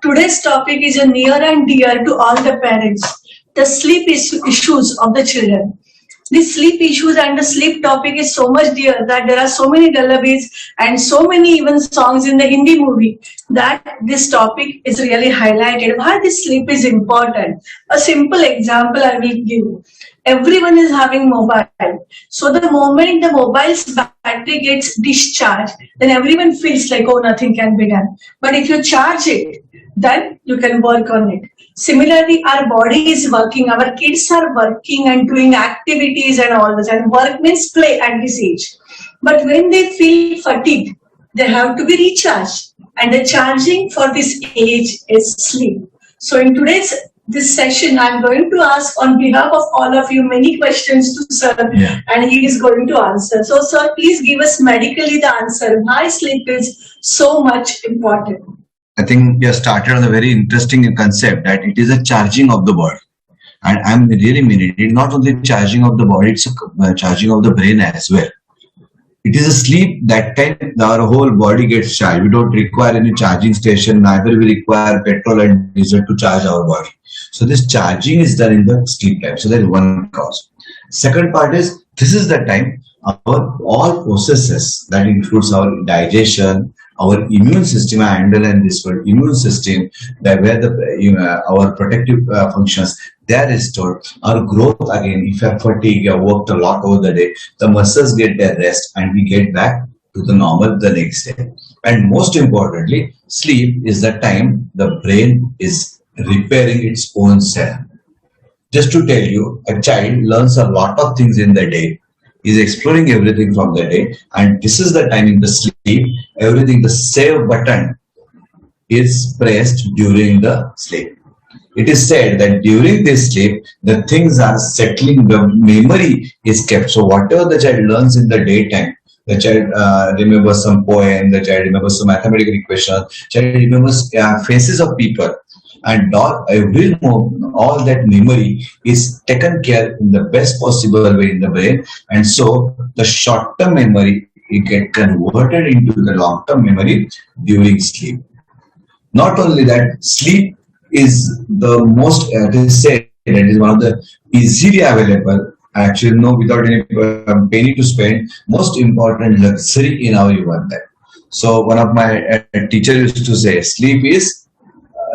Today's topic is near and dear to all the parents, the sleep issues of the children. The sleep issues and the sleep topic is so much dear that there are so many lullabies and so many even songs in the Hindi movie that this topic is really highlighted. Why this sleep is important? A simple example I will give. Everyone is having mobile. So the moment the mobile's battery gets discharged, then everyone feels like, oh, nothing can be done. But if you charge it, then you can work on it. Similarly, our body is working, our kids are working and doing activities and all this, and work means play at this age. But when they feel fatigued, they have to be recharged. And the charging for this age is sleep. So in this session, I'm going to ask on behalf of all of you many questions to sir, and he is going to answer. So sir, please give us medically the answer. Why sleep is so much important? I think you started on a very interesting concept that it is a charging of the body. And I'm really mean it. It's not only charging of the body, it's a charging of the brain as well. It is a sleep that time our whole body gets charged. We don't require any charging station, neither we require petrol and diesel to charge our body. So this charging is done in the sleep time. So that is one cause. Second part is, this is the time our all processes, that includes our digestion, our immune system, I underline this word, immune system, that where the our protective functions, they are restored. Our growth again, if you are fatigued, you have worked a lot over the day, the muscles get their rest and we get back to the normal the next day. And most importantly, sleep is the time the brain is repairing its own self. Just to tell you, a child learns a lot of things in the day, is exploring everything from the day, and this is the time in the sleep, everything, the save button is pressed during the sleep. It is said that during this sleep, the things are settling, the memory is kept. So whatever the child learns in the daytime, the child remembers some poem, the child remembers some mathematical equation, child remembers faces of people, and all that memory is taken care in the best possible way in the brain, and so the short-term memory it get converted into the long-term memory during sleep. Not only that, sleep is the most, it is said that it is one of the easily available, actually no, without any penny to spend, most important luxury in our human life. So one of my teachers used to say, sleep is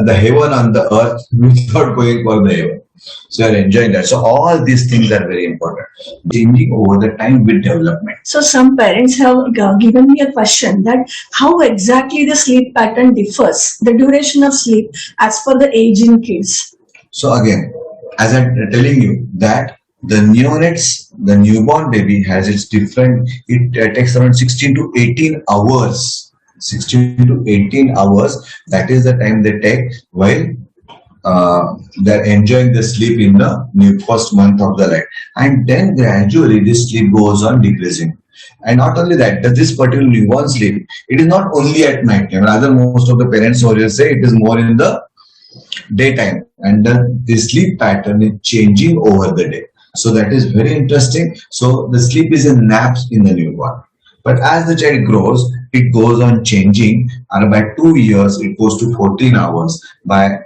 the heaven on the earth without going for the heaven. So you are enjoying that. So all these things are very important. Changing over the time with development. So some parents have given me a question that how exactly the sleep pattern differs, the duration of sleep as per the age in kids. So again, as I'm telling you that the neonates, the newborn baby has its different, it takes around 16 to 18 hours. 16 to 18 hours, that is the time they take while they're enjoying the sleep in the first month of the life. And then gradually this sleep goes on decreasing. And not only that, this particular newborn sleep, it is not only at night time. Rather, most of the parents will say it is more in the daytime. And the sleep pattern is changing over the day. So that is very interesting. So the sleep is in naps in the newborn. But as the child grows, it goes on changing, and by 2 years, it goes to 14 hours. By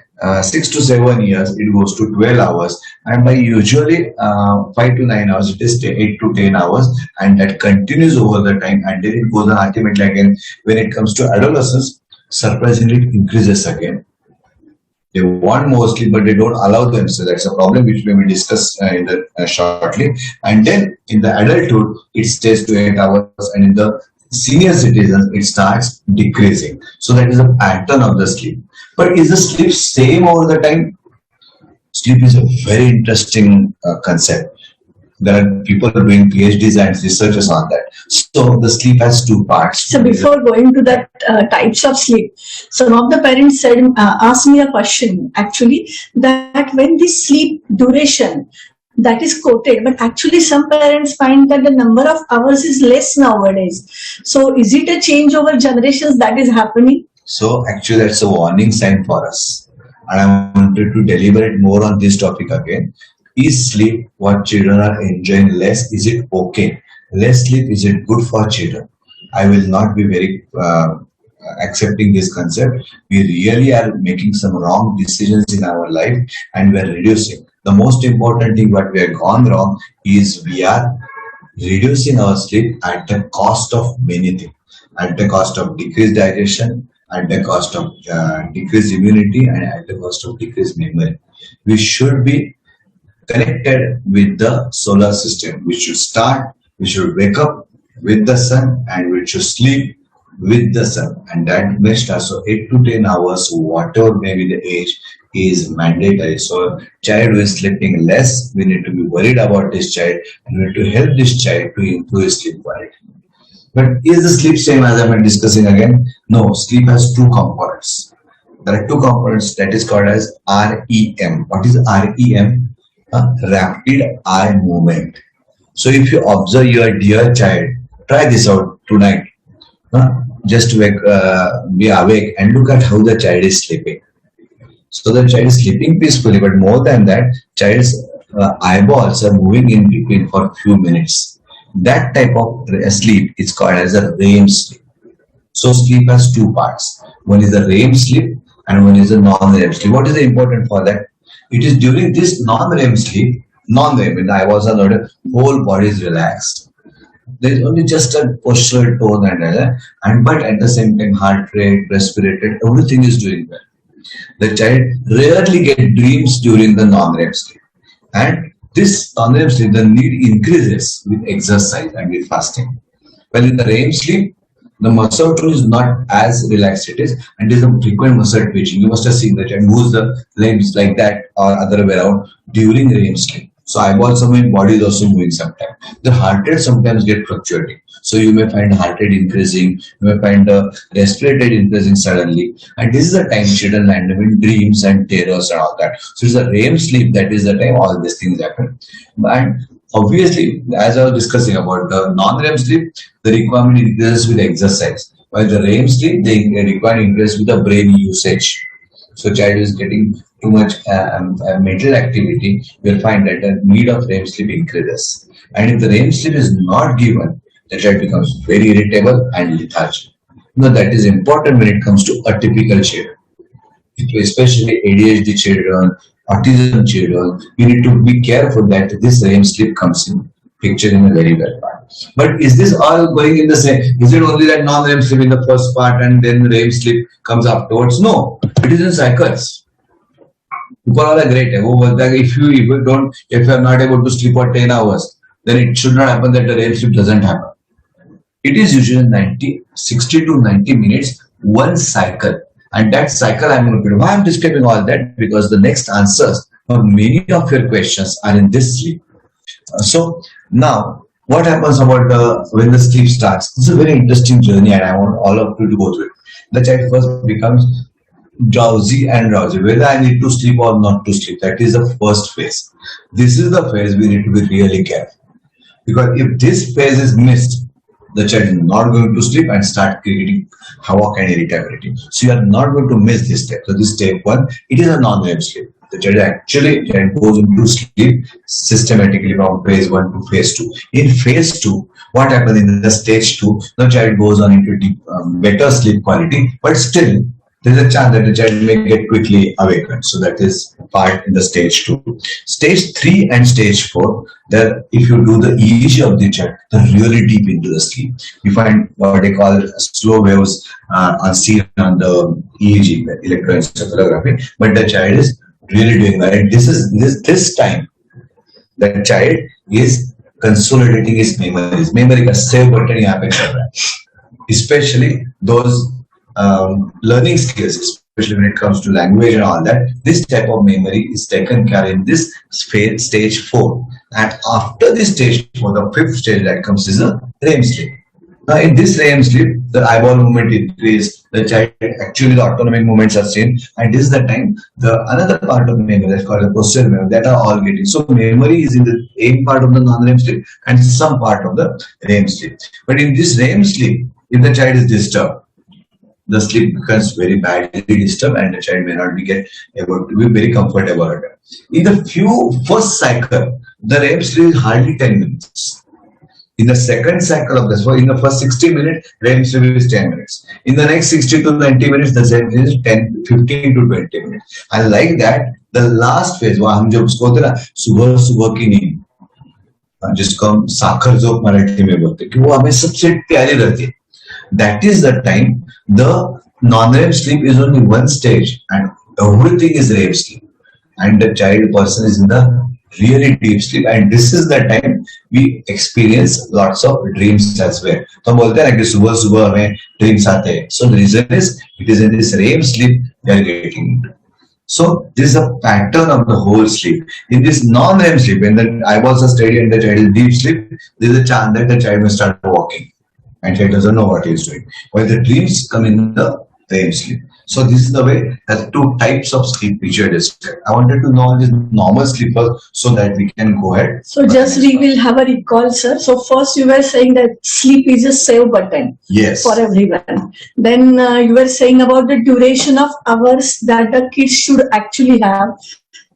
6 to 7 years, it goes to 12 hours. And by usually 5 to 9 hours, it is 8 to 10 hours. And that continues over the time. And then it goes on ultimately again. When it comes to adolescence, surprisingly, it increases again. They want more sleep, but they don't allow themselves. That's a problem which we will discuss shortly. And then in the adulthood, it stays to 8 hours, and in the senior citizens, it starts decreasing. So that is a pattern of the sleep. But is the sleep same over the time? Sleep is a very interesting concept. There are people doing PhDs and researchers on that. So the sleep has two parts. So before going to that types of sleep, some of the parents asked me a question actually, that when the sleep duration that is quoted, but actually some parents find that the number of hours is less nowadays. So is it a change over generations that is happening? So actually that's a warning sign for us. And I wanted to deliberate more on this topic again. Is sleep what children are enjoying less? Is it okay? Less sleep, is it good for children? I will not be very accepting this concept. We really are making some wrong decisions in our life and we are reducing. The most important thing what we have gone wrong is we are reducing our sleep at the cost of many things. At the cost of decreased digestion, at the cost of decreased immunity, and at the cost of decreased memory. We should be connected with the solar system. We should wake up with the sun and we should sleep with the sun. And that best also 8 to 10 hours, whatever may be the age, is mandatory. So child who is sleeping less, we need to be worried about this child and we need to help this child to improve his sleep quality. But is the sleep same as I've been discussing again? No, sleep has two components. There are two components that is called as REM. What is REM? Rapid eye movement. So if you observe your dear child, try this out tonight. Just be awake and look at how the child is sleeping. So the child is sleeping peacefully, but more than that, child's eyeballs are moving in between for a few minutes. That type of sleep is called as a REM sleep. So sleep has two parts. One is the REM sleep and one is the non-REM sleep. What is the important for that? It is during this non-REM sleep, non-REM, when I was alert, whole body is relaxed. There is only just a postural tone and but at the same time heart rate, respirated, everything is doing well. The child rarely get dreams during the non-REM sleep. And this non-REM sleep, the need increases with exercise and with fasting. Well, in the REM sleep, the muscle tone is not as relaxed it is, and it is a frequent muscle twitching. You must have seen the child moves the limbs like that or other way around during REM sleep. So eyeballs are moving, body is also moving sometimes. The heart rate sometimes get fluctuating. So you may find heart rate increasing, you may find the respiratory rate increasing suddenly. And this is the time children land up in dreams and terrors and all that. So it's a REM sleep, that is the time all these things happen. And obviously, as I was discussing about the non-REM sleep, the requirement increases with exercise. While the REM sleep, the requirement increases with the brain usage. So child is getting too much mental activity, you will find that the need of REM sleep increases. And if the REM sleep is not given, the child becomes very irritable and lethargic. Now that is important when it comes to a typical child. Especially ADHD children, autism children, you need to be careful that this REM sleep comes in picture in a very well part. But is this all going in the same? Is it only that non-REM sleep in the first part and then REM sleep comes afterwards? No, it is in cycles. People are great. If you are not able to sleep for 10 hours, then it should not happen that the REM sleep doesn't happen. It is usually 60 to 90 minutes, one cycle. And that cycle I'm going to do. Why I'm describing all that? Because the next answers for many of your questions are in this sleep. So now, what happens about when the sleep starts? It's a very interesting journey and I want all of you to go through it. The child first becomes drowsy and drowsy, whether I need to sleep or not to sleep. That is the first phase. This is the phase we need to be really careful. Because if this phase is missed, the child is not going to sleep and start creating havoc and irritability. So you are not going to miss this step. So this step 1, it is a non-REM sleep. The child actually goes into sleep systematically from phase 1 to phase 2. In phase 2, what happens in the stage 2, the child goes on into deep, better sleep quality, but still there is a chance that the child may get quickly awakened. So that is part in the stage 2. Stage 3 and stage 4, there if you do the EEG of the child, they're really deep into the sleep. You find what they call slow waves are seen on the EEG, electroencephalography, but the child is really doing well. And this time, the child is consolidating his memories. Memory का save button यहाँ पे कर रहा है. Especially those learning skills, especially when it comes to language and all that, this type of memory is taken care in this stage 4. And after this stage 4, the 5th stage that comes is a REM sleep. Now, in this REM sleep, the eyeball movement increase, the child actually the autonomic movements are seen, and this is the time the another part of memory that's called the posterior memory that are all getting. So memory is in the AIM part of the non-REM sleep and some part of the REM sleep. But in this REM sleep, if the child is disturbed, the sleep becomes very badly disturbed and the child may not be get able to be very comfortable about it. In the first cycle, the REM sleep is hardly 10 minutes. In the second cycle of this, so in the first 60 minutes, REM sleep is 10 minutes. In the next 60 to 90 minutes, the REM sleep is 15 to 20 minutes. And like that, the last phase, वो हम जो उसको होते ना सुबह सुबह की नींद जिसको हम साखर जोक मराठी में बोलते हैं कि वो हमें सबसे प्यारी रहती है. That is the time the non-REM sleep is only one stage and everything is REM sleep. And the child person is in the really deep sleep, and this is the time we experience lots of dreams as well. तो हम बोलते हैं ना कि सुबह सुबह हमें dreams आते हैं. So the reason is it is in this REM sleep we are getting into. So this is a pattern of the whole sleep. In this non-REM sleep, when the eyeballs are steady and the child is deep sleep, there is a chance that the child may start walking and he doesn't know what he is doing. While the dreams come in the REM sleep. So this is the way that two types of sleep which are described. I wanted to know this normal sleeper so that we can go ahead. So just we will have a recall, sir. So first you were saying that sleep is a save button. Yes. For everyone. Then you were saying about the duration of hours that the kids should actually have.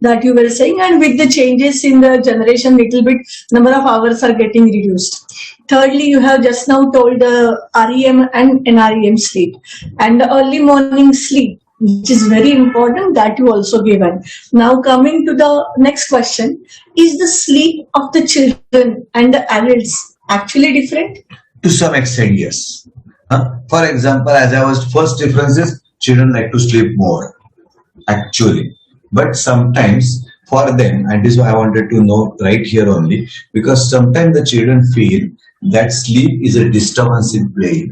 That you were saying, and with the changes in the generation, little bit number of hours are getting reduced. Thirdly, you have just now told the REM and NREM sleep and the early morning sleep, which is very important, that you also given. Now coming to the next question, is the sleep of the children and the adults actually different? To some extent, yes. For example, as I was first difference is children like to sleep more, actually. But sometimes for them, and this is why I wanted to know right here only, because sometimes the children feel that sleep is a disturbance in play.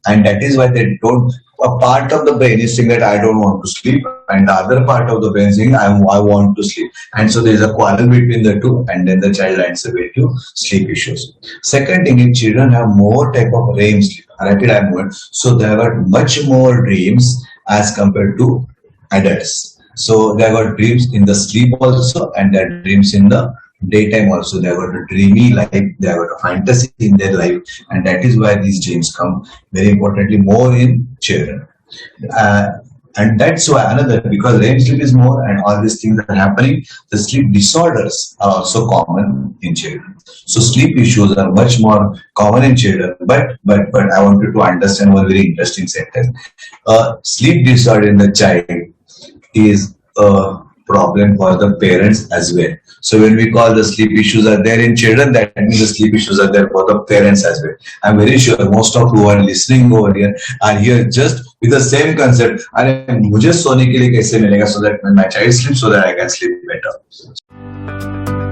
And that is why they don't, a part of the brain is saying that I don't want to sleep, and the other part of the brain is saying I want to sleep. And so there is a quarrel between the two, and then the child ends away to sleep issues. Second thing is children have more type of REM sleep, rapid eye movement, so they have got much more dreams as compared to adults. So they have got dreams in the sleep also, and their dreams in the daytime also. They have got a dreamy life, they have got a fantasy in their life, and that is why these dreams come very importantly more in children. And that's why another, because REM sleep is more and all these things are happening, the sleep disorders are also common in children. So sleep issues are much more common in children, but I wanted to understand one very interesting sentence. Sleep disorder in the child is a problem for the parents as well. So when we call the sleep issues are there in children, that means the sleep issues are there for the parents as well. I'm very sure most of who are listening over here are here just with the same concept. मुझे सोने के लिए कैसे मिलेगा so that when my child sleeps so that I can sleep better.